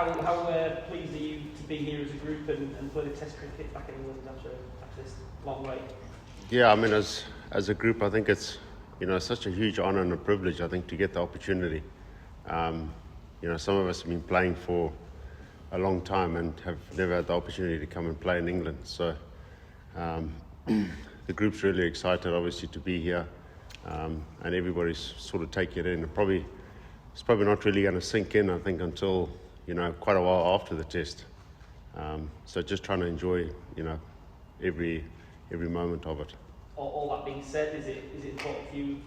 How pleased are you to be here as a group and play the Test cricket back in England after this long wait? Yeah, I mean, as a group, I think it's such a huge honour and a privilege. I think to get the opportunity. Some of us have been playing for a long time and have never had the opportunity to come and play in England. So the group's really excited, obviously, to be here, and everybody's sort of taking it in. It's probably not really going to sink in, I think, until quite a while after the Test. So just trying to enjoy every moment of it. All that being said, is it important for you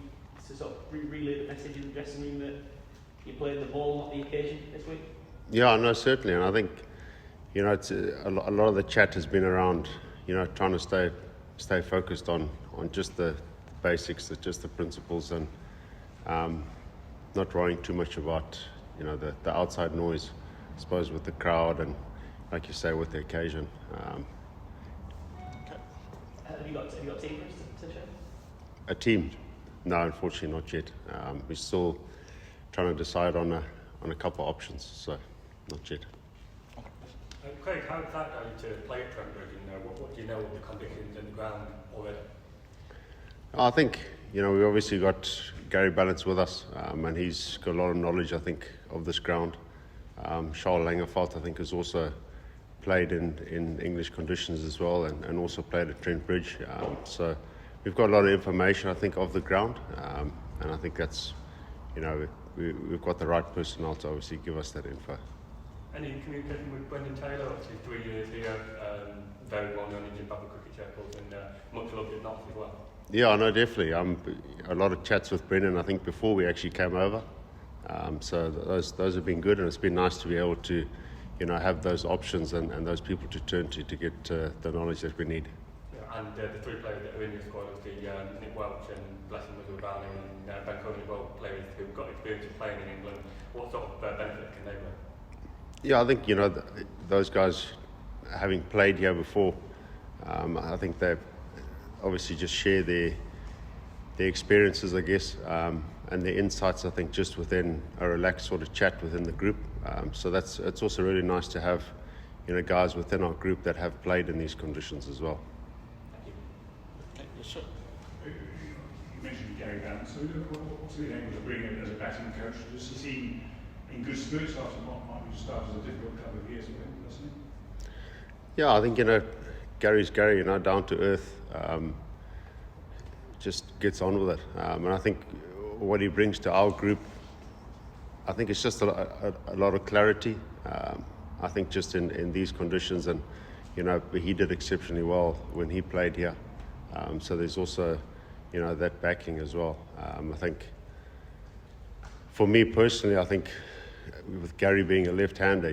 to sort of relay the message in the dressing room that you played the ball, not the occasion this week? Yeah, no, certainly, and I think it's a lot of the chat has been around trying to stay focused on just the basics, just the principles, and not worrying too much about the outside noise, I suppose, with the crowd and, like you say, with the occasion. Have you got a team for us to show? A team? No, unfortunately not yet. We're still trying to decide on a couple of options, so not yet. Craig, how is that going to play at Trent Bridge? What do you know of the conditions and the ground already? I think we've obviously got Gary Ballance with us, and he's got a lot of knowledge, I think, of this ground. Charles Langerfeldt, I think, has also played in English conditions as well, and also played at Trent Bridge. So we've got a lot of information, I think, of the ground, and I think that's, we've got the right personnel to obviously give us that info. Any communication with Brendan Taylor? Obviously 3 years here, very well known in Zimbabwe cricket circles, and much loved at Knox as well. Yeah, no, definitely. A lot of chats with Brendan, I think, before we actually came over. So those have been good, and it's been nice to be able to have those options and those people to turn to get the knowledge that we need. Yeah, and the three players that are in your squad, obviously Nick Welch and Blessing Ervine and Ben Cohen as well, players who've got experience of playing in England. What sort of benefit can they bring? Yeah, I think those guys, having played here before, I think they obviously just share their experiences, I guess, and their insights, I think, just within a relaxed sort of chat within the group. So it's also really nice to have guys within our group that have played in these conditions as well. Thank you. Yes, sir. You mentioned Gary Ballance. So what's he able to bring in as a batting coach? Does he seem in good spirits after what might be start as a difficult couple of years for him, doesn't he? Yeah, I think Gary's Gary, down to earth, just gets on with it, and I think what he brings to our group, I think it's just a lot of clarity. I think just in these conditions, and he did exceptionally well when he played here. So there's also that backing as well. I think for me personally, I think with Gary being a left-hander,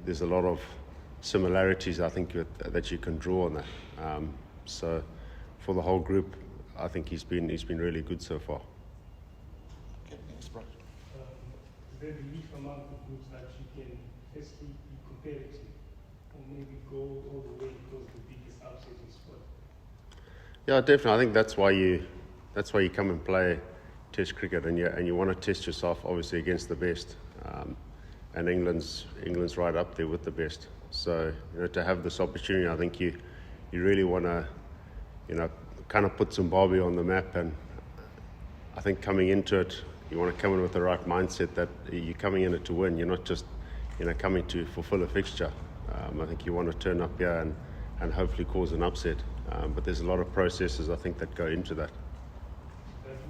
there's a lot of similarities, I think, that you can draw on that. So for the whole group, I think he's been really good so far. Okay, thanks, Brian. Is there belief among the groups that you can firstly be competitive, or maybe go all the way because the biggest outside is sport? Yeah, definitely. I think that's why you come and play Test cricket, and you want to test yourself, obviously, against the best. And England's right up there with the best. So to have this opportunity, I think you really want to kind of put Zimbabwe on the map. And I think coming into it, you want to come in with the right mindset that you're coming in it to win. You're not just coming to fulfill a fixture. I think you want to turn up here and hopefully cause an upset. But there's a lot of processes, I think, that go into that.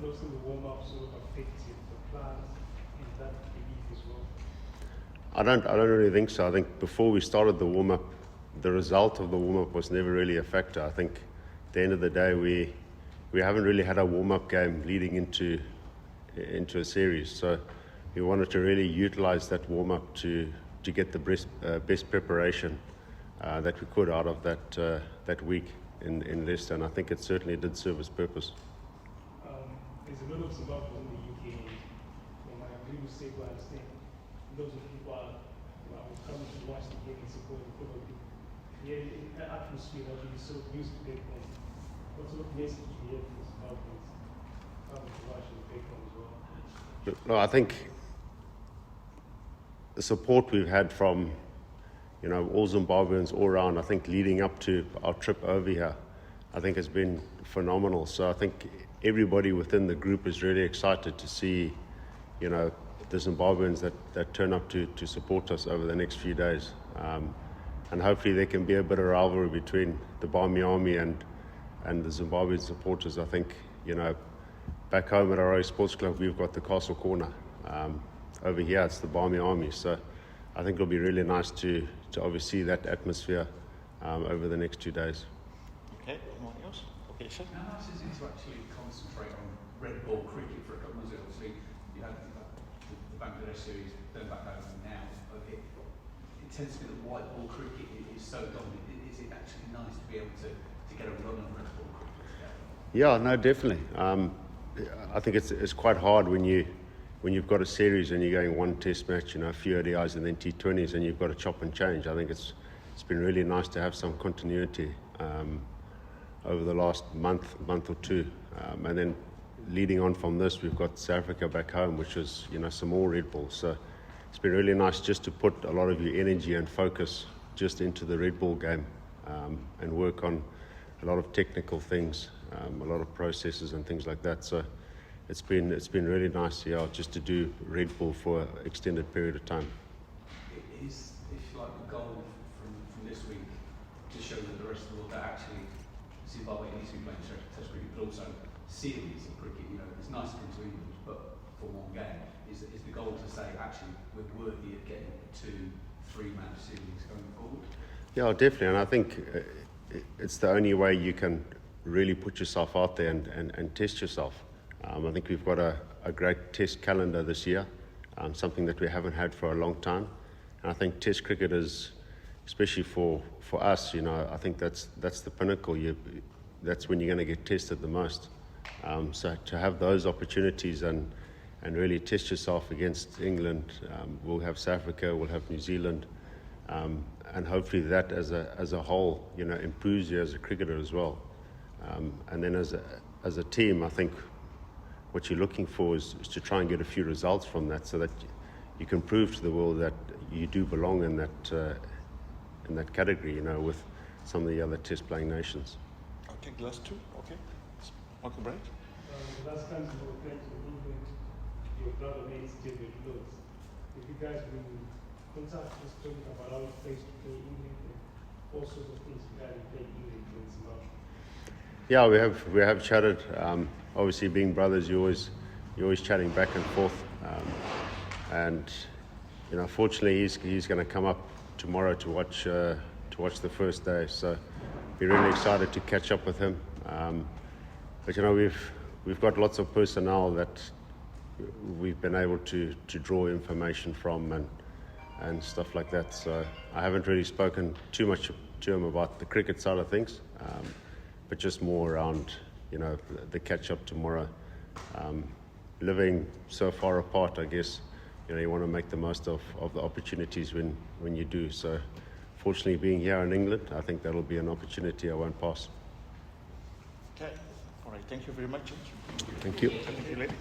Most of the warm-up sort of affects the plans and that belief as well. I don't really think so. I think before we started the warm-up, the result of the warm-up was never really a factor. I think at the end of the day, we haven't really had a warm-up game leading into a series. So we wanted to really utilize that warm-up to get the best preparation that we could out of that week in Leicester, and I think it certainly did serve its purpose. There's a lot of Zimbabwe in the UK, and I agree with Sego. I understand lots of people are coming to watch the game and support the probably. Yeah, in that atmosphere that we're so used to back home. What sort of message do you have for Zimbabweans coming to watch the back home as well? No, I think the support we've had from, all Zimbabweans all around, I think leading up to our trip over here, I think has been phenomenal. So I think everybody within the group is really excited to see, the Zimbabweans that turn up to support us over the next few days. And hopefully there can be a bit of rivalry between the Barmy Army and the Zimbabwean supporters. I think, back home at our sports club, we've got the Castle Corner. Over here, it's the Barmy Army. So I think it'll be really nice to obviously see that atmosphere over the next 2 days. Okay, anyone else? Okay, sir. How nice is it to actually concentrate on red ball cricket for a couple of months? Obviously, you had the Bangladesh series, then back home now. But it tends to be that white ball cricket is so dominant. Is it actually nice to be able to get a run of red ball cricket together? Yeah, no, definitely. I think it's quite hard when you've got a series and you're going one test match, a few ODIs and then T20s, and you've got to chop and change. I think it's been really nice to have some continuity over the last month or two. And then leading on from this, we've got South Africa back home, which is, some more red balls. So it's been really nice just to put a lot of your energy and focus just into the red ball game and work on a lot of technical things, a lot of processes and things like that. So it's been really nice, just to do red ball for an extended period of time. It is, if you like, the goal from this week to show that the rest of the world that actually Zimbabwe needs to be playing test cricket, but also series of cricket. It's nice to come to England, but for one game, is the goal to say actually we're worthy of getting a 2-3 match series going forward? Yeah, definitely, and I think it's the only way you can really put yourself out there and test yourself. I think we've got a great test calendar this year, something that we haven't had for a long time. And I think test cricket is, especially for us, I think that's the pinnacle. That's when you're going to get tested the most. So to have those opportunities and really test yourself against England, we'll have South Africa, we'll have New Zealand, and hopefully that as a whole, improves you as a cricketer as well. And then as a team, I think what you're looking for is to try and get a few results from that, so that you can prove to the world that you do belong in that category, with some of the other test-playing nations. Okay, the last two. Okay, smoke a break. The last time you were playing to England, your brother made David Lewis. If you guys been in contact, just talking about how it plays to play England and all sorts of things regarding playing England in Zimbabwe. Yeah, we have chatted. Obviously, being brothers, you're always chatting back and forth. And fortunately, he's going to come up tomorrow to watch the first day. So we're really excited to catch up with him. But we've got lots of personnel that we've been able to draw information from and stuff like that. So I haven't really spoken too much to him about the cricket side of things, but just more around the catch up tomorrow. Living so far apart, I guess you want to make the most of the opportunities when you do. So fortunately, being here in England, I think that'll be an opportunity I won't pass. Okay, all right. Thank you very much, James. Thank you. Thank you, ladies.